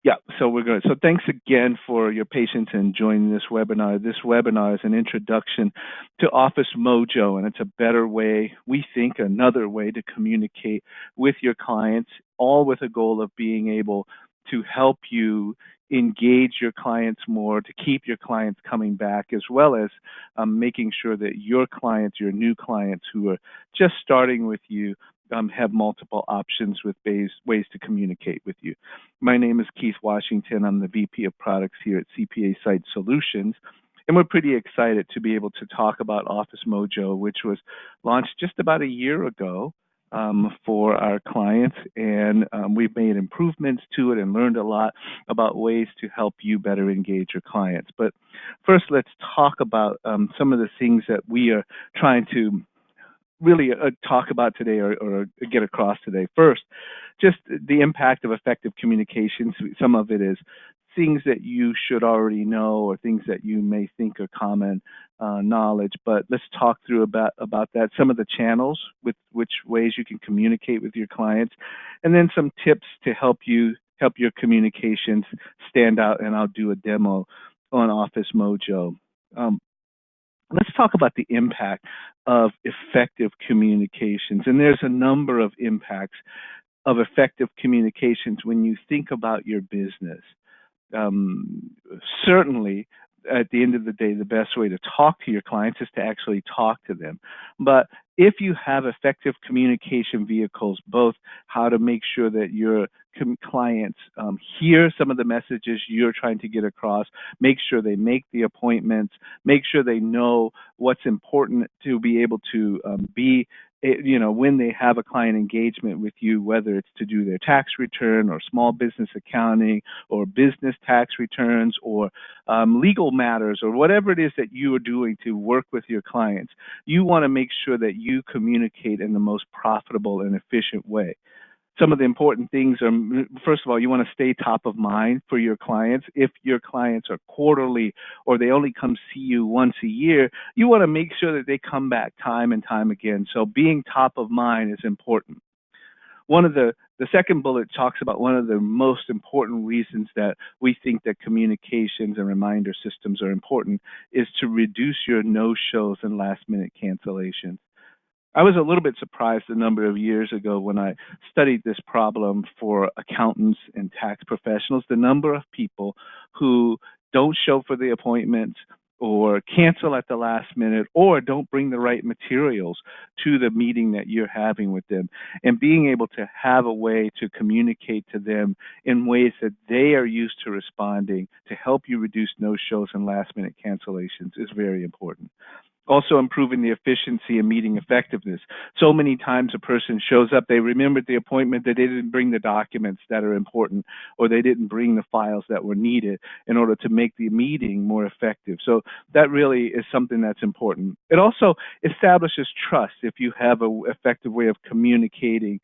Yeah, so we're good. So thanks again for your patience in joining this webinar. This webinar is an introduction to OfficeMojo, and it's a better way, we think, another way to communicate with your clients, all with a goal of being able to help you engage your clients more, to keep your clients coming back, as well as making sure that your clients, your new clients who are just starting with you, have multiple options with ways to communicate with you. My name is Keith Washington. I'm the VP of Products here at CPA Site Solutions. And we're pretty excited to be able to talk about OfficeMojo, which was launched just about a year ago for our clients. And we've made improvements to it and learned a lot about ways to help you better engage your clients. But first, let's talk about some of the things that we are trying to really talk about today or get across today. First, just the impact of effective communications. Some of it is things that you should already know or things that you may think are common knowledge, but let's talk through about that, some of the channels with which ways you can communicate with your clients, and then some tips to help your communications stand out, and I'll do a demo on OfficeMojo. Let's talk about the impact of effective communications. And there's a number of impacts of effective communications when you think about your business. Certainly, at the end of the day, the best way to talk to your clients is to actually talk to them. But if you have effective communication vehicles, both how to make sure that your clients hear some of the messages you're trying to get across, make sure they make the appointments, make sure they know what's important to be able to when they have a client engagement with you, whether it's to do their tax return or small business accounting or business tax returns or legal matters or whatever it is that you are doing to work with your clients, you want to make sure that you communicate in the most profitable and efficient way. Some of the important things are, first of all, you want to stay top of mind for your clients. If your clients are quarterly or they only come see you once a year, you want to make sure that they come back time and time again. So being top of mind is important. One of the second bullet talks about one of the most important reasons that we think that communications and reminder systems are important is to reduce your no-shows and last-minute cancellations. I was a little bit surprised a number of years ago when I studied this problem for accountants and tax professionals, the number of people who don't show for the appointments or cancel at the last minute or don't bring the right materials to the meeting that you're having with them. And being able to have a way to communicate to them in ways that they are used to responding to help you reduce no-shows and last-minute cancellations is very important. Also improving the efficiency and meeting effectiveness. So many times a person shows up, they remembered the appointment, that they didn't bring the documents that are important, or they didn't bring the files that were needed in order to make the meeting more effective. So that really is something that's important. It also establishes trust if you have an effective way of communicating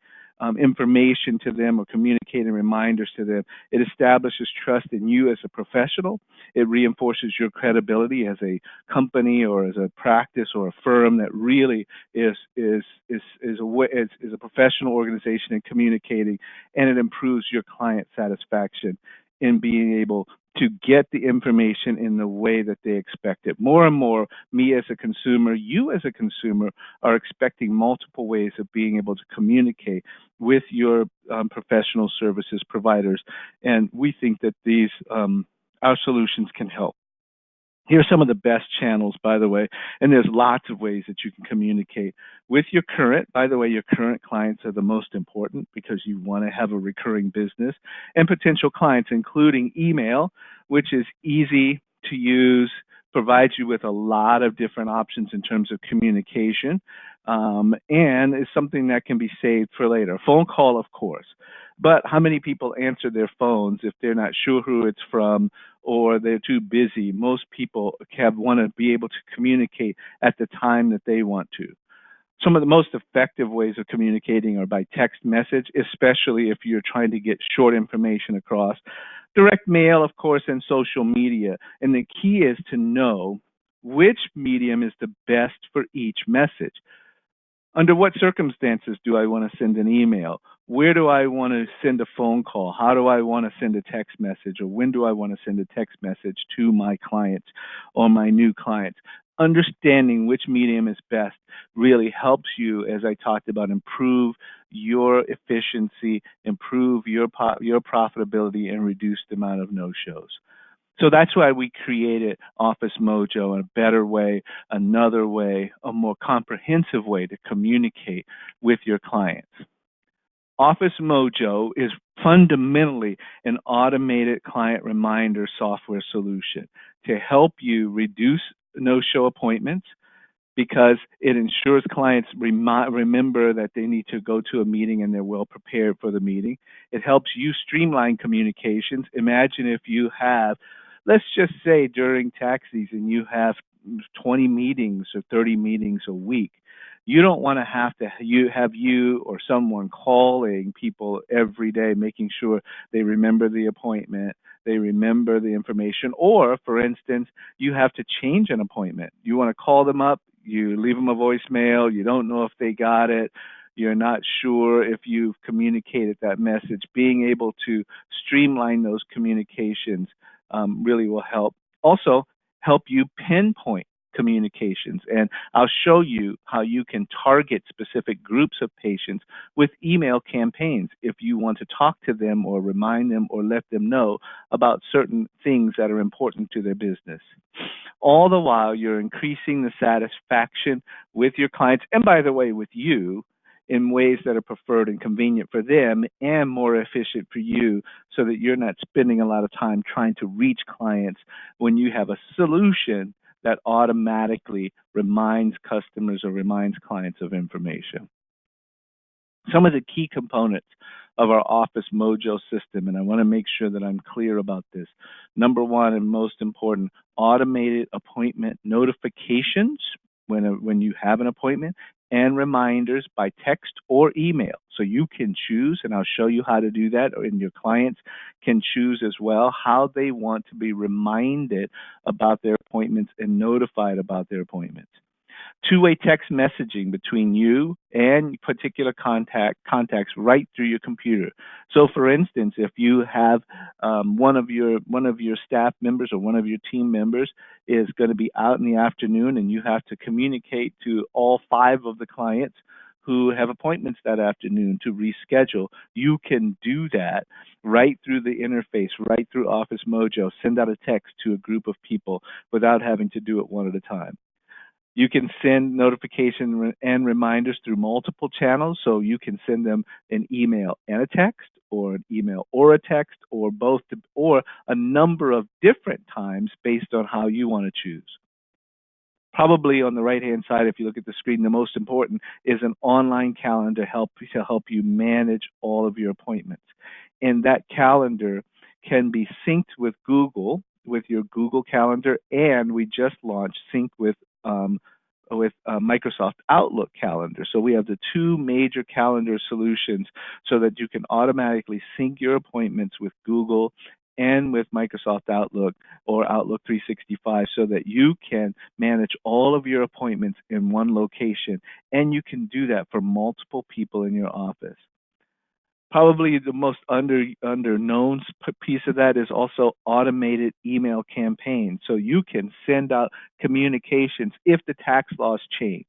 information to them or communicating reminders to them. It establishes trust in you as a professional. It reinforces your credibility as a company or as a practice or a firm that really is a professional organization in communicating, and it improves your client satisfaction in being able to get the information in the way that they expect it. More and more, me as a consumer, you as a consumer, are expecting multiple ways of being able to communicate with your professional services providers, and we think that these our solutions can help. Here are some of the best channels, by the way, and there's lots of ways that you can communicate with your current. By the way, your current clients are the most important because you want to have a recurring business, and potential clients, including email, which is easy to use, provides you with a lot of different options in terms of communication, and is something that can be saved for later. Phone call, of course. But how many people answer their phones if they're not sure who it's from or they're too busy? Most people want to be able to communicate at the time that they want to. Some of the most effective ways of communicating are by text message, especially if you're trying to get short information across. Direct mail, of course, and social media. And the key is to know which medium is the best for each message. Under what circumstances do I want to send an email? Where do I want to send a phone call? How do I want to send a text message? Or when do I want to send a text message to my clients or my new clients? Understanding which medium is best really helps you, as I talked about, improve your efficiency, improve your profitability, and reduce the amount of no-shows. So that's why we created OfficeMojo, a better way, another way, a more comprehensive way to communicate with your clients. OfficeMojo is fundamentally an automated client reminder software solution to help you reduce no-show appointments, because it ensures clients remember that they need to go to a meeting and they're well prepared for the meeting. It helps you streamline communications. Imagine if you have, let's just say during tax season, you have 20 meetings or 30 meetings a week. You don't want to have you or someone calling people every day, making sure they remember the appointment, they remember the information, or, for instance, you have to change an appointment. You want to call them up, you leave them a voicemail, you don't know if they got it, you're not sure if you've communicated that message. Being able to streamline those communications really will help. Also, help you pinpoint communications. And I'll show you how you can target specific groups of patients with email campaigns if you want to talk to them or remind them or let them know about certain things that are important to their business. All the while, you're increasing the satisfaction with your clients, and by the way, with you, in ways that are preferred and convenient for them and more efficient for you, so that you're not spending a lot of time trying to reach clients when you have a solution that automatically reminds customers or reminds clients of information. Some of the key components of our OfficeMojo system, and I want to make sure that I'm clear about this. Number one, and most important, automated appointment notifications when you have an appointment, and reminders by text or email. So you can choose, and I'll show you how to do that, and your clients can choose as well how they want to be reminded about their appointments and notified about their appointments. Two-way text messaging between you and particular contacts right through your computer. So, for instance, if you have one of your staff members or one of your team members is going to be out in the afternoon, and you have to communicate to all 5 of the clients who have appointments that afternoon to reschedule, you can do that right through the interface, right through OfficeMojo. Send out a text to a group of people without having to do it one at a time. You can send notifications and reminders through multiple channels, so you can send them an email and a text, or an email or a text, or both, or a number of different times based on how you want to choose. Probably on the right-hand side, if you look at the screen, the most important is an online calendar to help you manage all of your appointments. And that calendar can be synced with Google, with your Google Calendar, and we just launched Sync with Microsoft Outlook Calendar. So we have the 2 major calendar solutions so that you can automatically sync your appointments with Google and with Microsoft Outlook or Outlook 365, so that you can manage all of your appointments in one location, and you can do that for multiple people in your office. Probably the most underknown piece of that is also automated email campaigns. So you can send out communications if the tax laws change.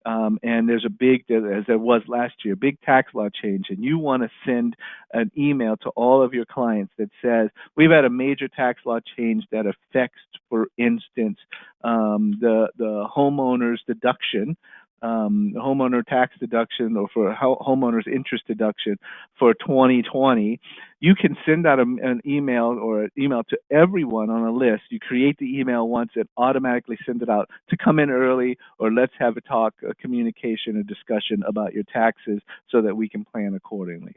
And there's a big, as there was last year, big tax law change, and you want to send an email to all of your clients that says, we've had a major tax law change that affects, for instance, the homeowner's deduction, the homeowner tax deduction, or for homeowner's interest deduction for 2020. You can send out an email to everyone on a list. You create the email once and automatically send it out to come in early, or let's have a talk, a communication, a discussion about your taxes so that we can plan accordingly.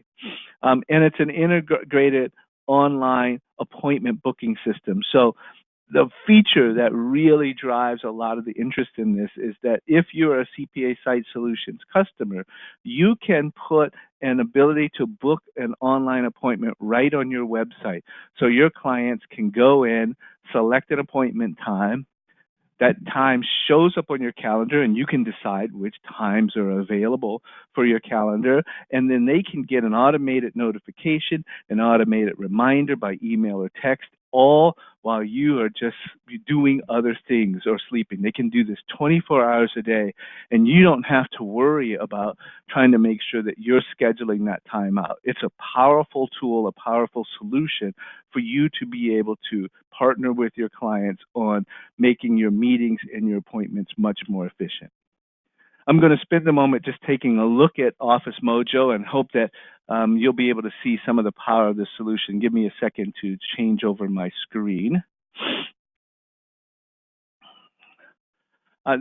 And it's an integrated online appointment booking system. So the feature that really drives a lot of the interest in this is that if you're a CPA Site Solutions customer, you can put an ability to book an online appointment right on your website. So your clients can go in, select an appointment time, That time shows up on your calendar, and you can decide which times are available for your calendar. And then they can get an automated notification, an automated reminder by email or text, all while you are just doing other things or sleeping. They can do this 24 hours a day, and you don't have to worry about trying to make sure that you're scheduling that time out. It's a powerful tool, a powerful solution for you to be able to partner with your clients on making your meetings and your appointments much more efficient. I'm going to spend a moment just taking a look at OfficeMojo and hope that you'll be able to see some of the power of this solution. Give me a second to change over my screen.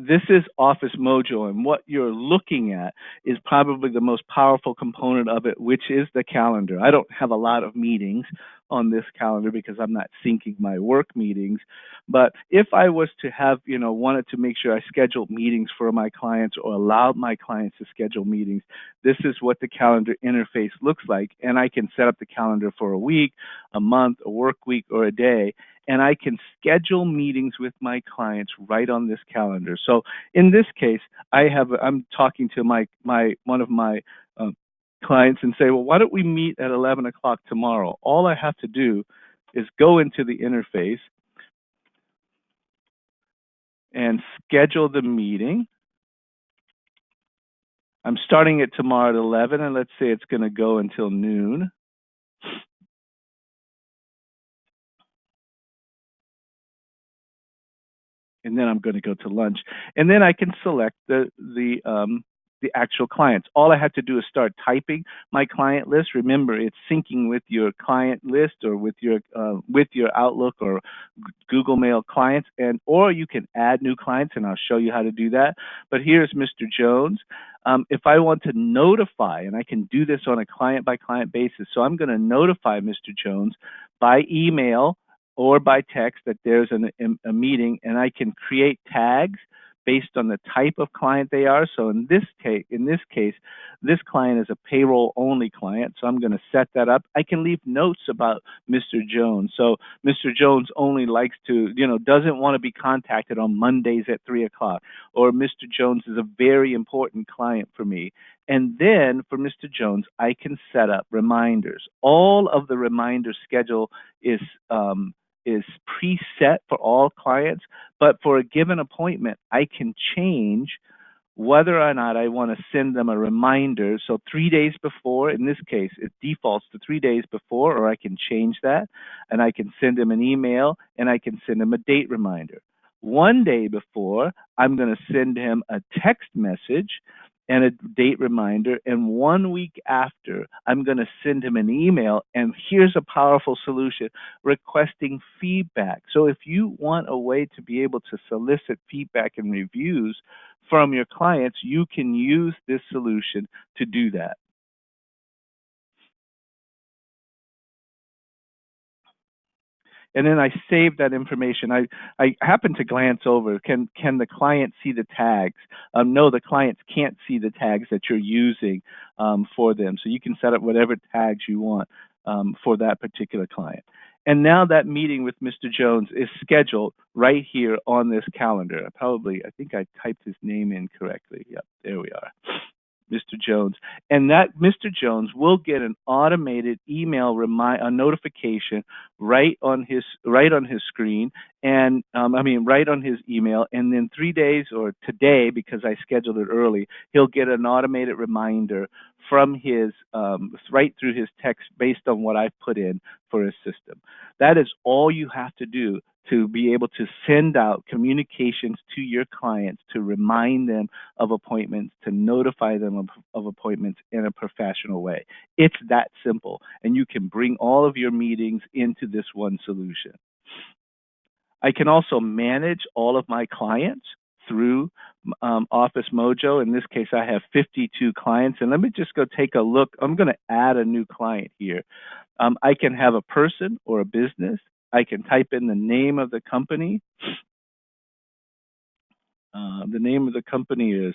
This is OfficeMojo, and what you're looking at is probably the most powerful component of it, which is the calendar. I don't have a lot of meetings on this calendar because I'm not syncing my work meetings. But if I was to have, wanted to make sure I scheduled meetings for my clients or allowed my clients to schedule meetings, this is what the calendar interface looks like. And I can set up the calendar for a week, a month, a work week, or a day. And I can schedule meetings with my clients right on this calendar. So in this case, I'm talking to one of my clients and say, well, why don't we meet at 11 o'clock tomorrow? All I have to do is go into the interface and schedule the meeting. I'm starting it tomorrow at 11, and let's say it's going to go until noon. And then I'm going to go to lunch. And then I can select the actual clients. All I have to do is start typing my client list. Remember, it's syncing with your client list or with your Outlook or Google Mail clients, or you can add new clients, and I'll show you how to do that. But here's Mr. Jones. If I want to notify, and I can do this on a client-by-client basis, so I'm going to notify Mr. Jones by email or by text that there's a meeting, and I can create tags based on the type of client they are. So in this case, this client is a payroll only client, so I'm going to set that up. I can leave notes about Mr. Jones. So Mr. Jones only likes to, doesn't want to be contacted on Mondays at 3 o'clock, or Mr. Jones is a very important client for me. And then for Mr. Jones, I can set up reminders. All of the reminder schedule is preset for all clients, but for a given appointment, I can change whether or not I want to send them a reminder. So 3 days before, in this case, it defaults to 3 days before, or I can change that, and I can send them an email, and I can send them a date reminder. 1 day before, I'm going to send him a text message and a date reminder, and 1 week after, I'm going to send him an email, and here's a powerful solution, requesting feedback. So if you want a way to be able to solicit feedback and reviews from your clients, you can use this solution to do that. And then I save that information. I happen to glance over. Can the client see the tags? No, the clients can't see the tags that you're using for them. So you can set up whatever tags you want for that particular client. And now that meeting with Mr. Jones is scheduled right here on this calendar. I think I typed his name in correctly. Yep, there we are. Mr. Jones, and that Mr. Jones will get an automated email a notification right on his screen, and right on his email. And then 3 days, or today, because I scheduled it early, he'll get an automated reminder from his right through his text based on what I've put in for his system. That is all you have to do to be able to send out communications to your clients, to remind them of appointments, to notify them of appointments in a professional way. It's that simple, and you can bring all of your meetings into this one solution. I can also manage all of my clients through OfficeMojo. In this case, I have 52 clients, and let me just go take a look. I'm going to add a new client here. I can have a person or a business. I can type in the name of the company. The name of the company is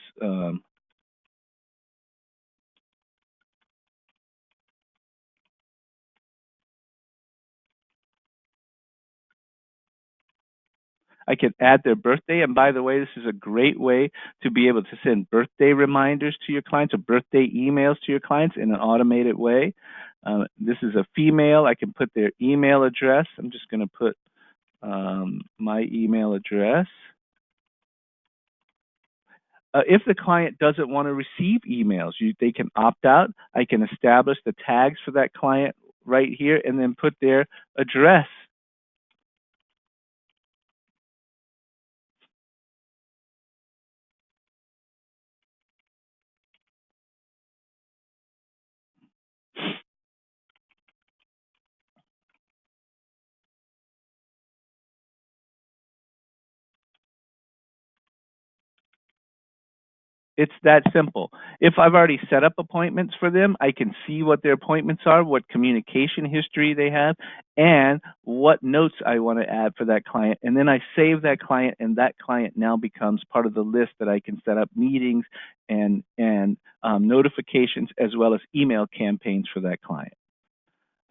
I can add their birthday. And by the way, this is a great way to be able to send birthday reminders to your clients or birthday emails to your clients in an automated way. This is a female. I can put their email address. I'm just going to put my email address. If the client doesn't want to receive emails, they can opt out. I can establish the tags for that client right here and then put their address. It's that simple. If I've already set up appointments for them, I can see what their appointments are, what communication history they have, and what notes I want to add for that client. And then I save that client, and that client now becomes part of the list that I can set up meetings and notifications as well as email campaigns for that client.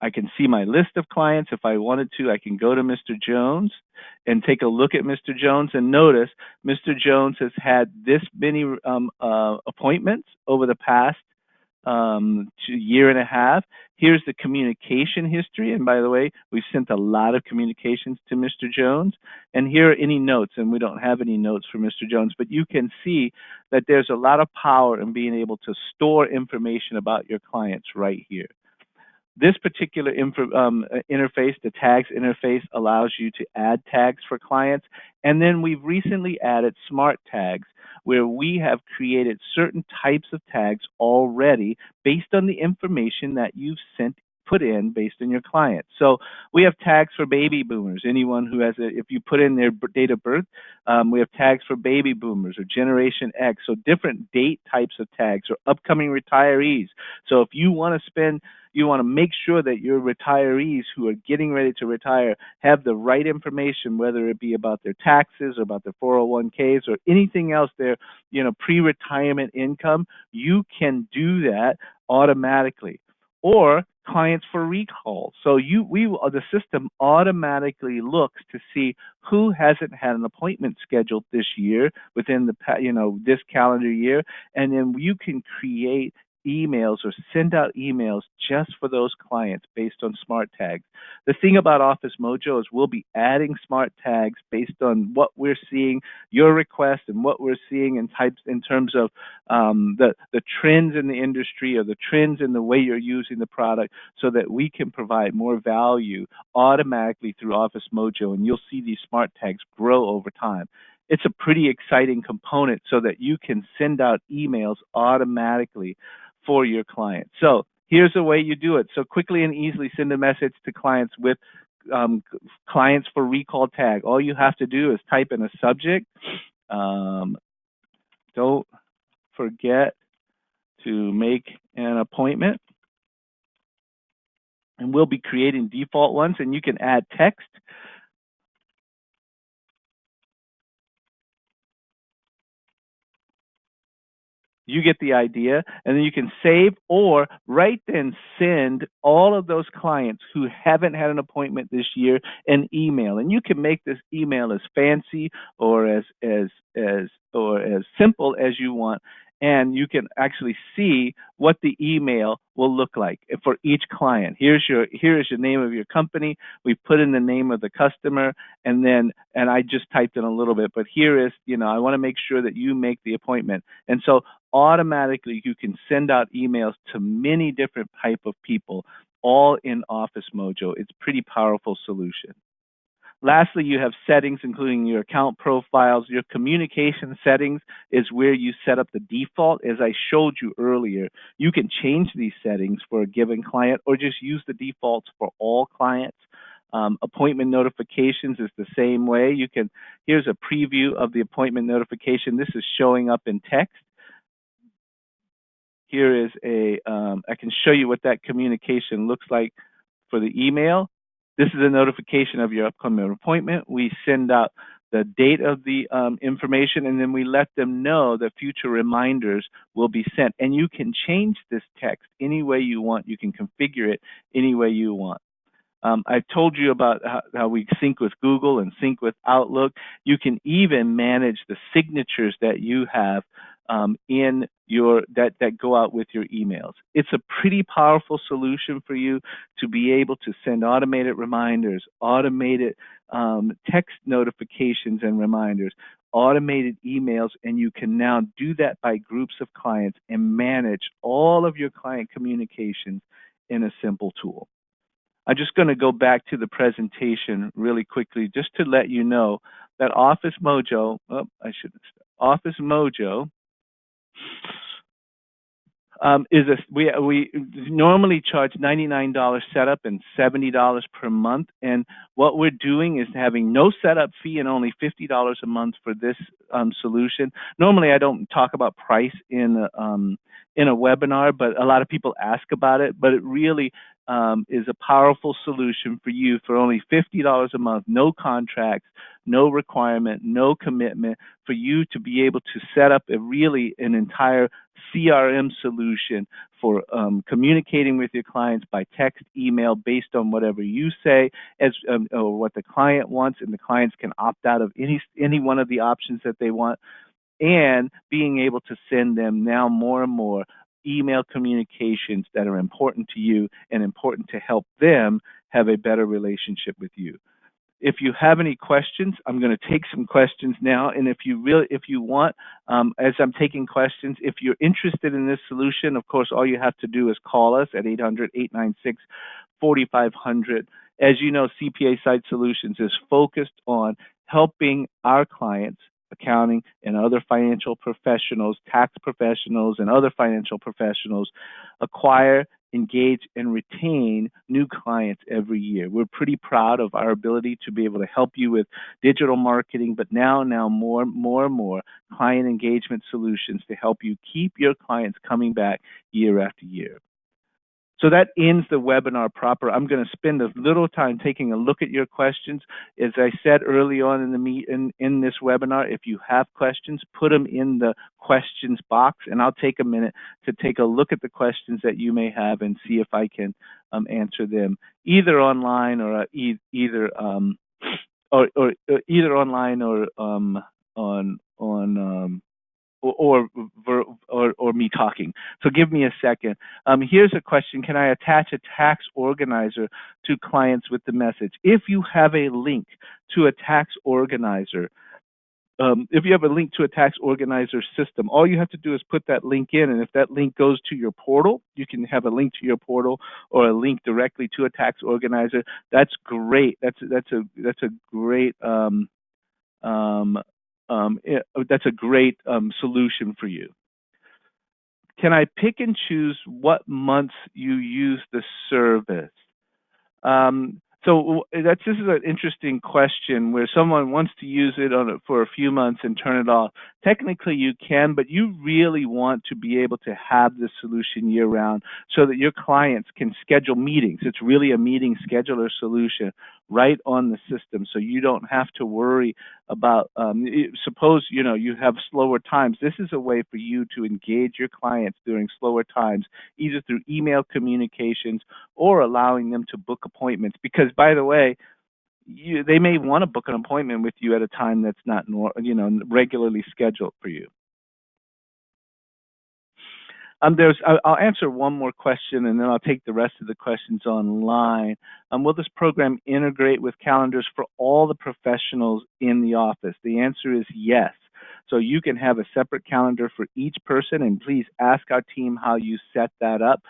I can see my list of clients. If I wanted to, I can go to Mr. Jones and take a look at Mr. Jones and notice Mr. Jones has had this many appointments over the past year and a half. Here's the communication history. And by the way, we've sent a lot of communications to Mr. Jones. And here are any notes. And we don't have any notes for Mr. Jones, but you can see that there's a lot of power in being able to store information about your clients right here. This particular interface, the tags interface, allows you to add tags for clients. And then we've recently added smart tags, where we have created certain types of tags already based on the information that you've put in based on your client. So we have tags for baby boomers. Anyone who has if you put in their date of birth, we have tags for baby boomers or Generation X. So different date types of tags or upcoming retirees. So if you want to make sure that your retirees who are getting ready to retire have the right information, whether it be about their taxes or about their 401ks or anything else, their pre-retirement income, you can do that automatically. Or clients for recall. So the system automatically looks to see who hasn't had an appointment scheduled this year within this calendar year, and then you can create emails or send out emails just for those clients based on smart tags. The thing about OfficeMojo is we'll be adding smart tags based on what we're seeing, your request, and what we're seeing in terms of the trends in the industry or the trends in the way you're using the product, so that we can provide more value automatically through OfficeMojo, and you'll see these smart tags grow over time. It's a pretty exciting component so that you can send out emails automatically for your clients. So here's the way you do it. So quickly and easily send a message to clients with clients for recall tag. All you have to do is type in a subject. Don't forget to make an appointment. And we'll be creating default ones, and you can add text. You get the idea, and then you can save or right then send all of those clients who haven't had an appointment this year an email. And you can make this email as fancy or as simple as you want. And you can actually see what the email will look like for each client. Here is your name of your company. We put in the name of the customer, and I just typed in a little bit, but here is, I want to make sure that you make the appointment. And so automatically you can send out emails to many different type of people, all in OfficeMojo. It's a pretty powerful solution. Lastly, you have settings, including your account profiles. Your communication settings is where you set up the default. As I showed you earlier, you can change these settings for a given client or just use the defaults for all clients. Appointment notifications is the same way. Here's a preview of the appointment notification. This is showing up in text. Here is I can show you what that communication looks like for the email. This is a notification of your upcoming appointment. We send out the date of the information, and then we let them know that future reminders will be sent. And you can change this text any way you want. You can configure it any way you want. I told you about how we sync with Google and sync with Outlook. You can even manage the signatures that you have in your that go out with your emails. It's a pretty powerful solution for you to be able to send automated reminders, automated text notifications and reminders, automated emails, and you can now do that by groups of clients and manage all of your client communications in a simple tool. I'm just going to go back to the presentation really quickly just to let you know that OfficeMojo, OfficeMojo we normally charge $99 setup and $70 per month, and what we're doing is having no setup fee and only $50 a month for this solution. Normally, I don't talk about price in a webinar, but a lot of people ask about it. But it really is a powerful solution for you for only $50 a month, no contracts, no requirement, no commitment, for you to be able to set up an entire CRM solution for communicating with your clients by text, email, based on whatever you say or what the client wants, and the clients can opt out of any one of the options that they want, and being able to send them now more and more email communications that are important to you and important to help them have a better relationship with you. If you have any questions, I'm going to take some questions now. And if you want, as I'm taking questions, if you're interested in this solution, of course, all you have to do is call us at 800-896-4500. As you know, CPA Site Solutions is focused on helping our clients, accounting and other financial professionals, tax professionals and other financial professionals, acquire, engage, and retain new clients every year. We're pretty proud of our ability to be able to help you with digital marketing, but now more and more client engagement solutions to help you keep your clients coming back year after year. So that ends the webinar proper. I'm going to spend a little time taking a look at your questions. As I said early on in this webinar, if you have questions, put them in the questions box, and I'll take a minute to take a look at the questions that you may have and see if I can answer them either online or either online or me talking. So give me a second. Here's a question. Can I attach a tax organizer to clients with the message? If you have a link to a tax organizer, system, all you have to do is put that link in, and if that link goes to your portal, you can have a link to your portal or a link directly to a tax organizer. That's great. That's a great solution for you. Can I pick and choose what months you use the service? So this is an interesting question where someone wants to use it for a few months and turn it off. Technically you can, but you really want to be able to have this solution year round so that your clients can schedule meetings. It's really a meeting scheduler solution right on the system, so you don't have to worry about, suppose you have slower times. This is a way for you to engage your clients during slower times, either through email communications or allowing them to book appointments. Because, by the way, they may want to book an appointment with you at a time that's not regularly scheduled for you. I'll answer one more question, and then I'll take the rest of the questions online. Will this program integrate with calendars for all the professionals in the office? The answer is yes. So you can have a separate calendar for each person, and please ask our team how you set that up.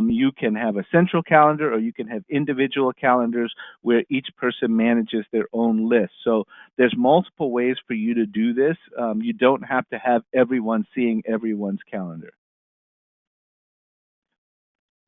You can have a central calendar, or you can have individual calendars where each person manages their own list. So there's multiple ways for you to do this. You don't have to have everyone seeing everyone's calendar.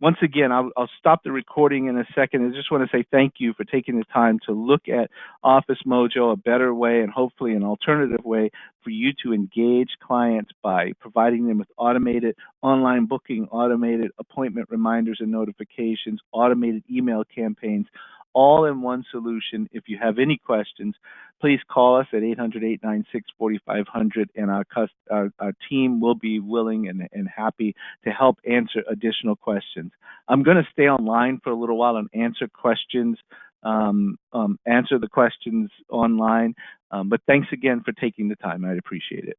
Once again, I'll stop the recording in a second. I just want to say thank you for taking the time to look at OfficeMojo, a better way and hopefully an alternative way for you to engage clients by providing them with automated online booking, automated appointment reminders and notifications, automated email campaigns, all-in-one solution. If you have any questions, please call us at 800-896-4500, and our team will be willing and happy to help answer additional questions. I'm going to stay online for a little while and answer questions, answer the questions online. But thanks again for taking the time. I'd appreciate it.